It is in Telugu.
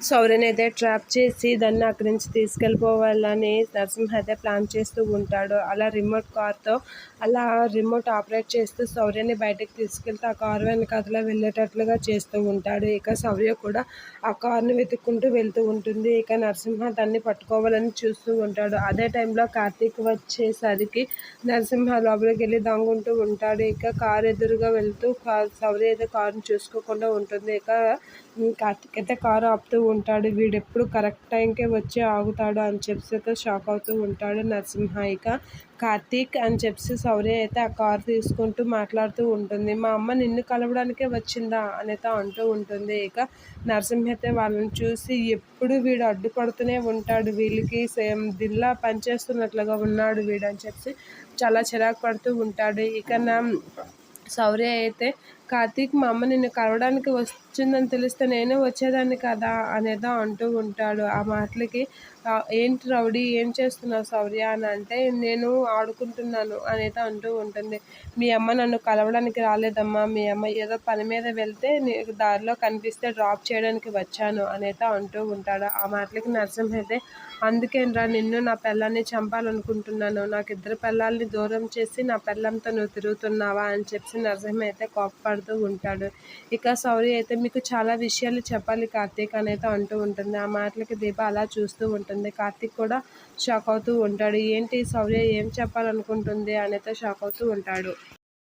సౌర్యని అయితే ట్రాప్ చేసి దాన్ని అక్కడి నుంచి తీసుకెళ్ళిపోవాలని నరసింహ అయితే ప్లాన్ చేస్తూ ఉంటాడు. అలా రిమోట్ కార్తో అలా రిమోట్ ఆపరేట్ చేస్తూ శౌర్యని బయటకు తీసుకెళ్తే ఆ కారు వెనకాతల వెళ్ళేటట్లుగా చేస్తూ ఉంటాడు. ఇక శౌర్య కూడా ఆ కార్ని వెతుక్కుంటూ వెళ్తూ ఉంటుంది. ఇక నరసింహ దాన్ని పట్టుకోవాలని చూస్తూ ఉంటాడు. అదే టైంలో కార్తీక్ వచ్చేసరికి నరసింహ లోపలికి వెళ్ళి దాంగుంటూ ఉంటాడు. ఇక కారు ఎదురుగా వెళ్తూ శౌర్య అయితే కారుని చూసుకోకుండా ఉంటుంది. ఇక కార్తీక్ అయితే కారు ఆపుతూ ఉంటాడు. వీడెప్పుడు కరెక్ట్ టైంకే వచ్చి ఆగుతాడు అని చెప్పి షాక్ అవుతూ ఉంటాడు నరసింహ. ఇక కార్తీక్ అని చెప్పి శౌర్య అయితే ఆ కారు తీసుకుంటూ మాట్లాడుతూ ఉంటుంది. మా అమ్మ నిన్ను కలవడానికే వచ్చిందా అనేది అంటూ ఉంటుంది. ఇక నరసింహ అయితే వాళ్ళని చూసి ఎప్పుడు వీడు అడ్డుపడుతూనే ఉంటాడు, వీళ్ళకి సేమ్ దిల్లా పనిచేస్తున్నట్లుగా ఉన్నాడు వీడు అని చెప్పి చాలా చిరాకు పడుతూ ఉంటాడు. ఇక శౌర్య అయితే కార్తీక్ మా అమ్మ నిన్ను కలవడానికి వచ్చిందని తెలిస్తే నేనే వచ్చేదాన్ని కదా అనేదో అంటూ ఉంటాడు. ఆ మాటలకి ఏంటి రౌడీ ఏం చేస్తున్నావు శౌర్య అని అంటే నేను ఆడుకుంటున్నాను అనేదో అంటూ ఉంటుంది. మీ అమ్మ నన్ను కలవడానికి రాలేదమ్మా, మీ అమ్మ ఏదో పని మీద వెళ్తే నీకు దారిలో కనిపిస్తే డ్రాప్ చేయడానికి వచ్చాను అనేదో అంటూ ఉంటాడు. ఆ మాటలకి నరసింహ అయితే అందుకేనరా నిన్ను నా పెళ్ళాన్ని చంపాలనుకుంటున్నాను, నాకు ఇద్దరు పెళ్ళాలని దూరం చేసి నా పెళ్ళంతో నువ్వు తిరుగుతున్నావా అని చెప్పి నరసింహ అయితే కోప్పడుతూ ఉంటాడు. ఇక శౌర్య అయితే మీకు చాలా విషయాలు చెప్పాలి కార్తీక్ అనేది అంటూ ఉంటుంది. ఆ మాటలకి దీప అలా చూస్తూ ఉంటుంది. కార్తీక్ కూడా షాక్ అవుతూ ఉంటాడు. ఏంటి శౌర్య ఏం చెప్పాలనుకుంటుంది అనేది షాక్ అవుతూ ఉంటాడు.